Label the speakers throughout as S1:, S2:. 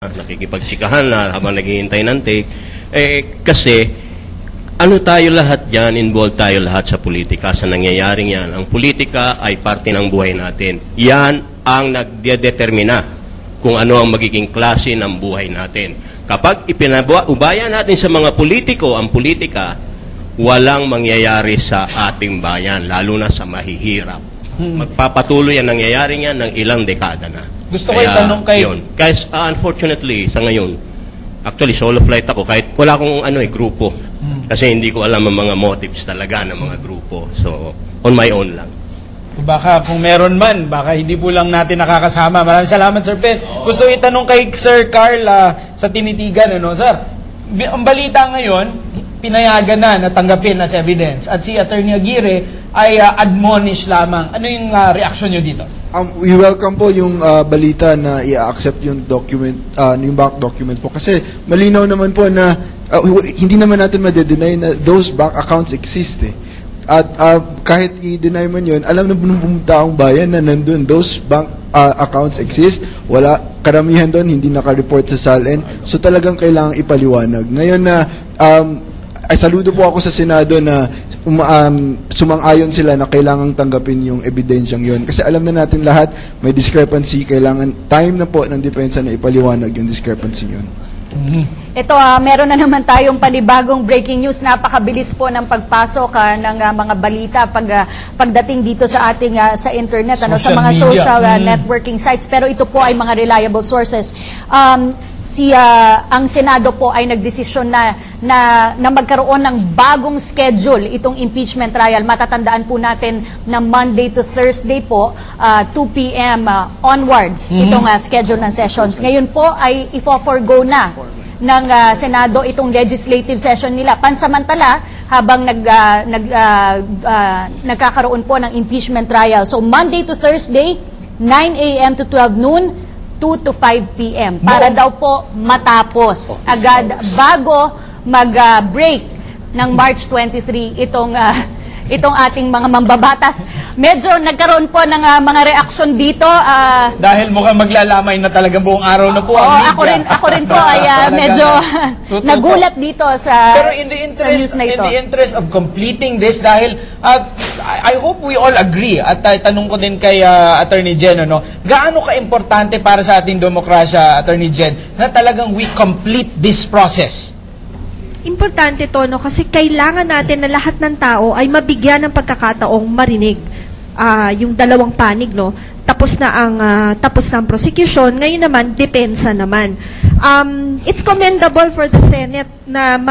S1: nakikipagtsikahan na habang naghihintay ng take. Kasi, ano tayo lahat yan, involved tayo lahat sa politika, sa nangyayaring yan. Ang politika ay parte ng buhay natin. Yan ang nagdedetermina kung ano ang magiging klase ng buhay natin. Kapag ipinaubaya natin sa mga politiko ang politika, walang mangyayari sa ating bayan, lalo na sa mahihirap. Magpapatuloy ang nangyayari yan ng ilang dekada na.
S2: Gusto ko itanong kay...
S1: Guys, unfortunately, sa ngayon, actually, solo flight ako, kahit wala akong grupo. Kasi hindi ko alam ang mga motives talaga ng mga grupo. So, on my own lang.
S2: Baka kung meron man, baka hindi po lang natin nakakasama. Maraming salamat, Sir Pen. Gusto ko itanong kay Sir Carl sa tinitigan. Sir, ang balita ngayon, pinayagan na tanggapin as evidence. At si Attorney Aguirre ay admonish lamang. Ano yung reaction nyo dito?
S3: We welcome po yung balita na i-accept yung document, yung bank document po. Kasi malinaw naman po na hindi naman natin ma-deny na those bank accounts exist eh. At kahit i-deny man yun, alam na buong taong bayan na nandun, those bank accounts exist. Wala, karamihan doon hindi naka-report sa SALN. So talagang kailangang ipaliwanag. Ngayon na ay saludo po ako sa Senado na sumang-ayon sila na kailangang tanggapin yung ebidensyang yon. Kasi alam na natin lahat, may discrepancy, kailangan time na po ng depensa na ipaliwanag yung discrepancy yun.
S4: Ito, meron na naman tayong panibagong breaking news. Napakabilis po ng pagpasok ng mga balita pagdating dito sa ating sa internet, sa mga media, social networking sites. Pero ito po ay mga reliable sources. Ang Senado po ay nagdesisyon na magkaroon ng bagong schedule itong impeachment trial. Matatandaan po natin na Monday to Thursday po, 2 p.m. Onwards, itong schedule ng sessions. Ngayon po ay i-forgo na ng Senado itong legislative session nila. Pansamantala, habang nagkakaroon po ng impeachment trial. So Monday to Thursday, 9 a.m. to 12 noon, 2 to 5 p.m. Para daw po matapos agad bago mag-break ng March 23 itong ating mga mambabatas. Medyo nagkaroon po ng mga reaksyon dito.
S2: Dahil mukhang maglalamay na talagang buong araw na po ang media.
S4: Ako rin po ay medyo nagulat dito sa
S2: Pero in the interest of completing this, dahil I hope we all agree, at tanong ko din kay Attorney Jen, gaano ka-importante para sa ating demokrasya, Attorney Jen, na talagang we complete this process?
S5: Importante to, kasi kailangan natin na lahat ng tao ay mabigyan ng pagkakataong marinig yung dalawang panig, tapos na ang prosecution, ngayon naman depensa naman. It's commendable for the Senate na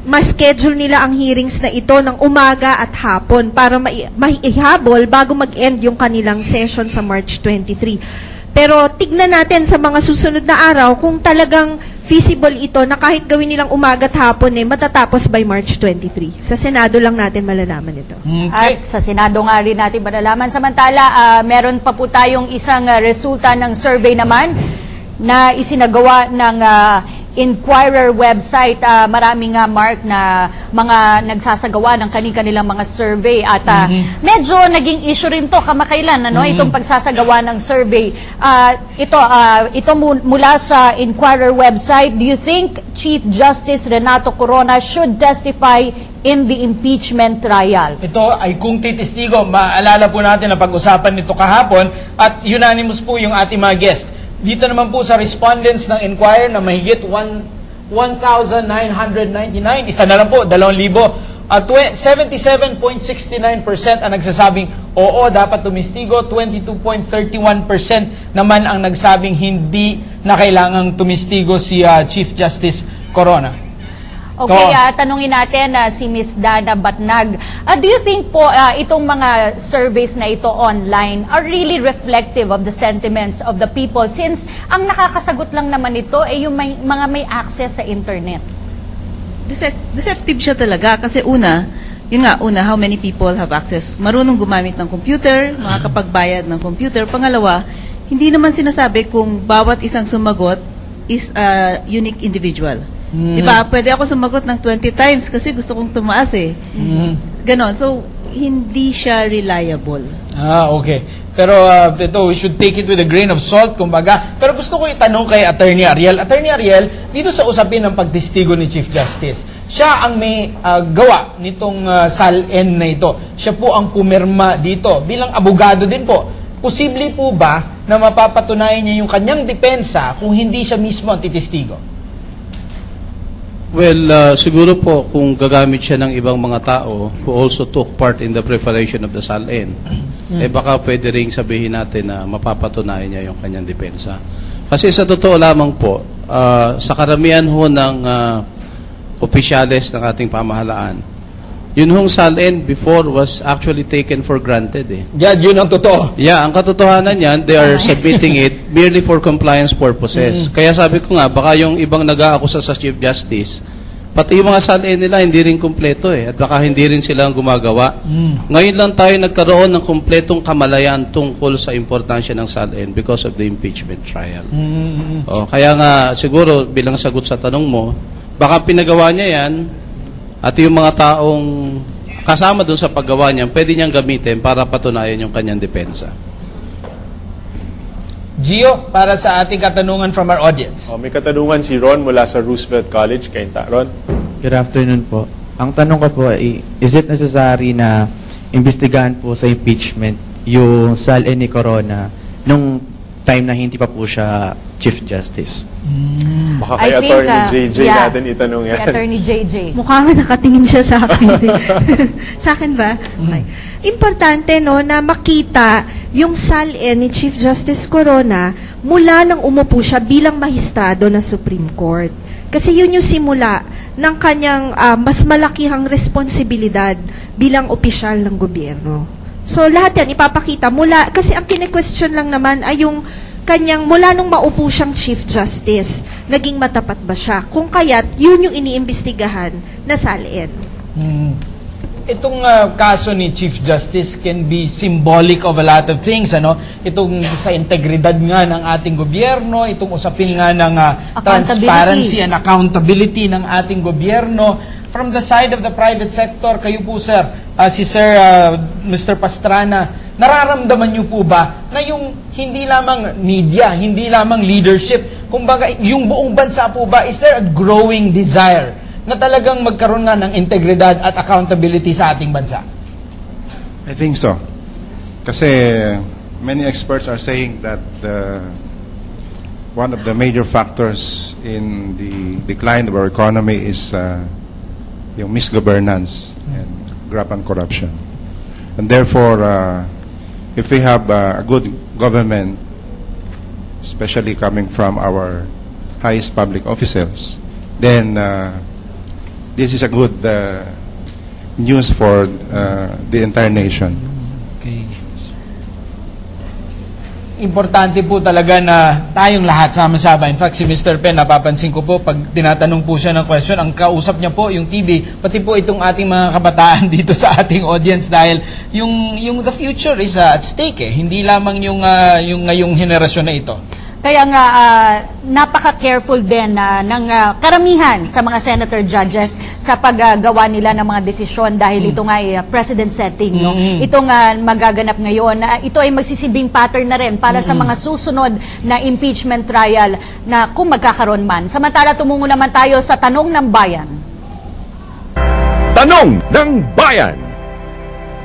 S5: ma-schedule nila ang hearings na ito ng umaga at hapon para maihabol bago mag-end yung kanilang session sa March 23. Pero tignan natin sa mga susunod na araw kung talagang feasible ito na kahit gawin nilang umaga at hapon matatapos by March 23. Sa Senado lang natin malalaman ito.
S4: At sa Senado nga rin natin malalaman. Samantala, meron pa po tayong isang resulta ng survey naman na isinagawa ng Inquirer website. Maraming Mark na mga nagsasagawa ng kanilang mga survey at medyo naging issue rin to kamakailan itong pagsasagawa ng survey. Ito mula sa Inquirer website. Do you think Chief Justice Renato Corona should testify in the impeachment trial? Ito
S2: ay kung titistigo. Maalala po natin na pag-usapan nito kahapon at unanimous po yung ating mga guest. Dito naman po sa respondents ng Inquirer na mahigit 1,999, isa na lang po, 2,000. 77.69% ang nagsasabing oo, dapat tumistigo. 22.31% naman ang nagsabing hindi na kailangang tumistigo si Chief Justice Corona.
S4: Okay, tanungin natin si Ms. Dana Batnag. Do you think po itong mga surveys na ito online are really reflective of the sentiments of the people since ang nakakasagot lang naman ito ay yung mga may access sa internet?
S6: Deceptive siya talaga kasi una, how many people have access? Marunong gumamit ng computer, makakapagbayad ng computer. Pangalawa, hindi naman sinasabi kung bawat isang sumagot is a unique individual. Diba? Pwede ako sumagot ng 20 times kasi gusto kong tumaas Ganon. So, hindi siya reliable.
S2: Okay. Pero ito, we should take it with a grain of salt, kumbaga. Pero gusto ko itanong kay Attorney Ariel. Attorney Ariel, dito sa usapin ng pagtestigo ni Chief Justice, siya ang may gawa nitong SAL-N na ito. Siya po ang pumirma dito. Bilang abogado din po, posible po ba na mapapatunayan niya yung kanyang depensa kung hindi siya mismo ang titestigo?
S7: Well, siguro po kung gagamit siya ng ibang mga tao who also took part in the preparation of the SAL-N, baka pwede ring sabihin natin na mapapatunayan niya yung kanyang depensa. Kasi sa totoo lamang po, sa karamihan ho ng opisyales ng ating pamahalaan, yun hong SAL-N before was actually taken for granted eh.
S2: Yun ang totoo.
S7: Yeah, ang katotohanan niyan, they are submitting it merely for compliance purposes. Kaya sabi ko nga, baka yung ibang nag-aakusa sa Chief Justice, pati yung mga SAL-N nila hindi rin kumpleto eh, at baka hindi rin sila ang gumagawa. Ngayon lang tayo nagkaroon ng kumpletong kamalayan tungkol sa importansya ng SAL-N because of the impeachment trial. Kaya nga, siguro, bilang sagot sa tanong mo, baka pinagawa niya yan, at yung mga taong kasama doon sa paggawa niya, pwede niyang gamitin para patunayan yung kanyang depensa.
S2: Gio, para sa ating katanungan from our audience.
S8: May katanungan si Ron mula sa Roosevelt College. Kainta, Ron.
S9: Good afternoon po. Ang tanong ko po ay, is it necessary na imbestigahan po sa impeachment yung SAL-N ni Corona nung time na hindi pa po siya Chief Justice?
S8: Baka kay Attorney JJ natin itanong yan.
S4: Si Attorney JJ.
S5: Mukha nga nakatingin siya sa akin. Sa akin ba? Okay. Importante no na makita yung SAL-N ni Chief Justice Corona mula nang umupo siya bilang mahistrado ng Supreme Court. Kasi yun yung simula ng kanyang mas malakihang responsibilidad bilang opisyal ng gobyerno. So lahat yan ipapakita mula, kasi ang kine-question lang naman ay yung kanyang mula nung maupo siyang Chief Justice, naging matapat ba siya? Kung kaya't, yun yung iniimbestigahan na SAL-N.
S2: Itong kaso ni Chief Justice can be symbolic of a lot of things. Itong sa integridad nga ng ating gobyerno, itong usapin nga ng transparency and accountability ng ating gobyerno. From the side of the private sector, kayo po sir, si Sir Mr. Pastrana, nararamdaman niyo po ba na yung hindi lamang media, hindi lamang leadership, kumbaga yung buong bansa po ba, is there a growing desire na talagang magkaroon nga ng integridad at accountability sa ating bansa?
S10: I think so. Kasi many experts are saying that one of the major factors in the decline of our economy is yung misgovernance and rampant corruption. And therefore, if we have a good government, especially coming from our highest public officials, then this is a good news for the entire nation.
S2: Okay. Importante po talaga na tayong lahat sama-sama. In fact, si Mr. Pen, napapansin ko po, pag tinatanong po siya ng question, ang kausap niya po, yung TV, pati po itong ating mga kabataan dito sa ating audience dahil yung the future is at stake eh. Hindi lamang yung ngayong henerasyon na ito.
S4: Kaya nga, napaka-careful din ng karamihan sa mga senator judges sa paggawa nila ng mga desisyon dahil ito nga ay president setting. No? Ito nga magaganap ngayon. Ito ay magsisilbing pattern na rin para sa mga susunod na impeachment trial na kung magkakaroon man. Samantala, tumungo naman tayo sa Tanong ng Bayan.
S11: Tanong ng Bayan!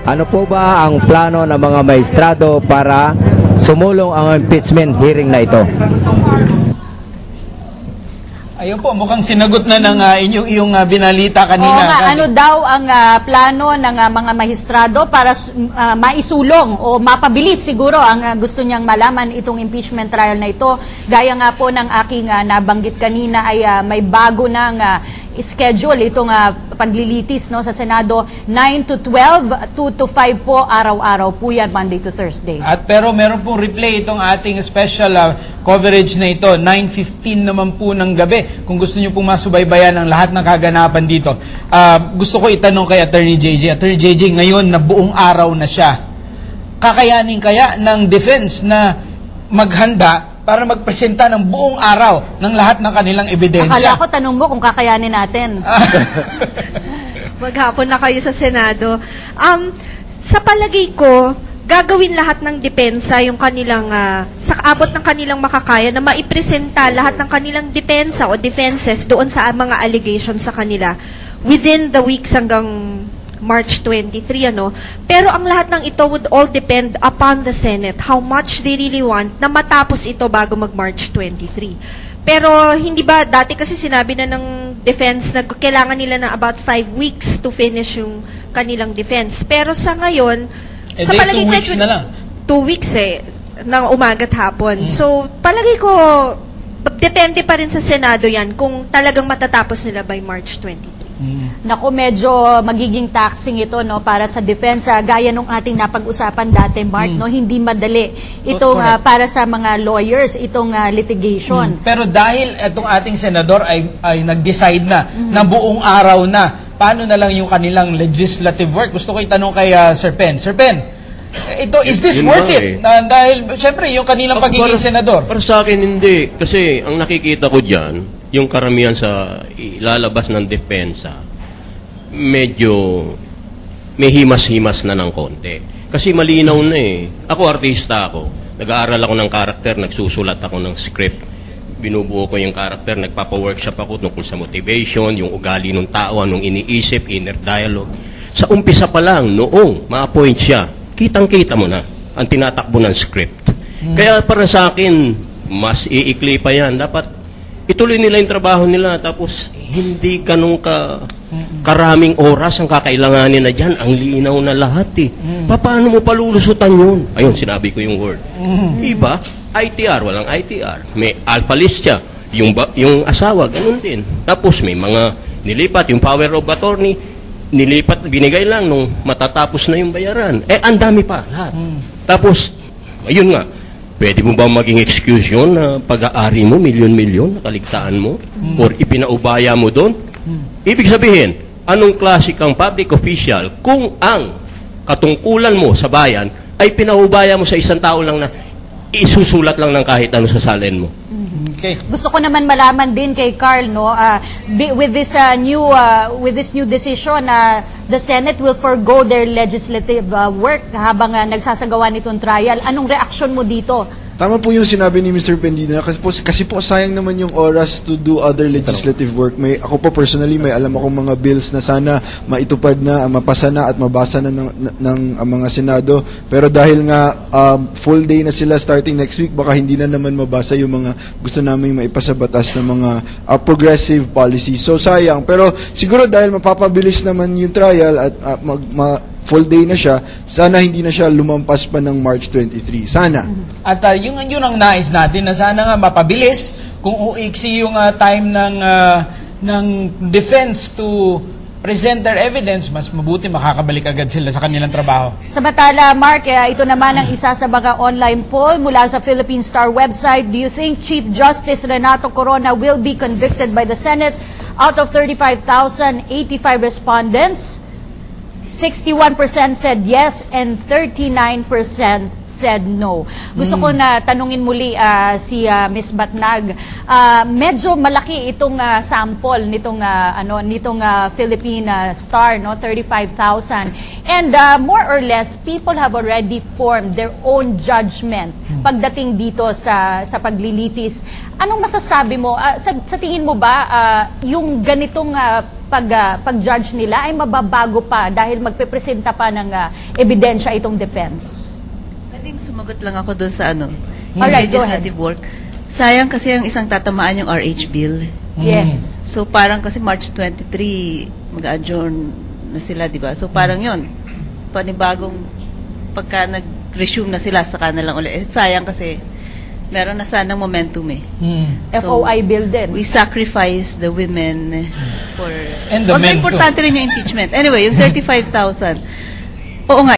S11: Ano po ba ang plano ng mga maestrado para sumulong ang impeachment hearing na ito?
S2: Ayun po, mukhang sinagot na ng iyong binalita kanina.
S4: Oo nga, ano daw ang plano ng mga maestrado para maisulong o mapabilis siguro ang gusto niyang malaman itong impeachment trial na ito. Gaya nga po ng aking nabanggit kanina ay may bago ng schedule itong paglilitis no sa Senado, 9 to 12, 2 to 5 po araw-araw po yan, Monday to Thursday. At
S2: pero meron pong replay itong ating special coverage na ito, 9:15 naman po ng gabi. Kung gusto niyo pong masubaybayan ang lahat ng kaganapan dito. Gusto ko itanong kay Attorney JJ. Attorney JJ, ngayon na buong araw na siya, kakayanin kaya ng defense na maghanda para magpresenta ng buong araw ng lahat ng kanilang ebidensya?
S4: Akala ko tanong mo kung kakayanin natin.
S5: Maghapon na kayo sa Senado. Sa palagay ko, gagawin lahat ng depensa yung kanilang, sa abot ng kanilang makakaya na maipresenta lahat ng kanilang depensa o defenses doon sa mga allegations sa kanila within the weeks hanggang March 23, ano. Pero ang lahat ng ito would all depend upon the Senate, how much they really want na matapos ito bago mag-March 23. Pero hindi ba, dati kasi sinabi na ng defense na kailangan nila ng about 5 weeks to finish yung kanilang defense. Pero sa ngayon, sa palagay
S2: 2 weeks na lang.
S5: 2 weeks ng umaga't hapon. So, palagay ko, depende pa rin sa Senado yan kung talagang matatapos nila by March 23.
S4: Naku, medyo magiging taxing ito, no, para sa depensa. Gaya nung ating napag-usapan dati, Mark, no, hindi madali itong para sa mga lawyers itong litigation.
S2: Pero dahil itong ating senador ay nag-decide na buong araw na, paano na lang yung kanilang legislative work? Gusto ko itanong kay Sir Pen. Sir Pen, is this worth it? Dahil, syempre, yung kanilang pagiging senador.
S1: Para sa akin, hindi. Kasi, ang nakikita ko dyan, yung karamihan sa ilalabas ng depensa, medyo may himas-himas na ng konti. Kasi malinaw na Ako, artista ako. Nag-aaral ako ng karakter, nagsusulat ako ng script. Binubuo ko yung karakter, nagpapa-workshop ako tungkol sa motivation, yung ugali ng tao, anong iniisip, inner dialogue. Sa umpisa pa lang, noong ma-appoint siya, kitang-kita mo na ang tinatakbo ng script. Kaya para sa akin, mas iikli pa yan. Dapat ituloy nila yung trabaho nila, tapos hindi ganun karaming oras ang kakailanganin na dyan. Ang linaw na lahat Paano mo palulusutan yun? Ayun, sinabi ko yung word. Iba? ITR, walang ITR. May alpha list siya. Yung asawa, ganun din. Tapos may mga nilipat, yung power of attorney, nilipat, binigay lang nung matatapos na yung bayaran. Ang dami pa, lahat. Tapos, ayun nga, pwede mo ba maging excuse yun na pag-aari mo, milyon-milyon, nakaligtaan mo? Or ipinaubaya mo doon? Ibig sabihin, anong klase kang public official kung ang katungkulan mo sa bayan ay pinaubaya mo sa isang tao lang na isusulat lang ng kahit ano sa salin mo?
S2: Okay.
S4: Gusto ko naman malaman din kay Carl, no, with this new decision, the Senate will forgo their legislative work habang nagsasagawa nitong trial. Anong reaksyon mo dito?
S3: Tama po yung sinabi ni Mr. Pendina kasi po sayang naman yung oras to do other legislative work. Ako po personally may alam akong mga bills na sana maitupad na, mapasa na at mabasa na ng mga Senado. Pero dahil nga full day na sila starting next week, baka hindi na naman mabasa yung mga gusto namin maipasa batas ng mga progressive policies. So sayang. Pero siguro dahil mapapabilis naman yung trial at full day na siya, sana hindi na siya lumampas pa ng March 23. Sana.
S2: At yun ang nais natin, na sana nga mapabilis kung uiksi yung time ng defense to present their evidence, mas mabuti makakabalik agad sila sa kanilang trabaho.
S4: Samantala, Mark, ito naman ang isa sa mga online poll mula sa Philippine Star website. Do you think Chief Justice Renato Corona will be convicted by the Senate? Out of 35,085 respondents, 61% said yes and 39% said no. Gusto ko na tanungin muli si Ms. Batnag. Medyo malaki itong sample nitong Philippine Star, no, 35,000. And more or less people have already formed their own judgment pagdating dito sa paglilitis. Anong masasabi mo? Sa tingin mo ba yung ganitong pag-judge nila ay mababago pa dahil magpepresenta pa ng ebidensya itong defense?
S6: Pwedeng sumagot lang ako doon sa
S4: Alright,
S6: legislative work. Sayang kasi ang isang tatamaan yung RH bill.
S4: Yes.
S6: So parang kasi March 23 mag-adjourn na sila, di ba? So parang yun, panibagong pagka nag-resume na sila sa kanilang ulit. Sayang kasi meron na sanang momentum So,
S4: FOI bill din.
S6: We sacrifice the women for...
S2: And the men
S6: importante rin yung impeachment. Anyway, yung 35,000. Oo nga,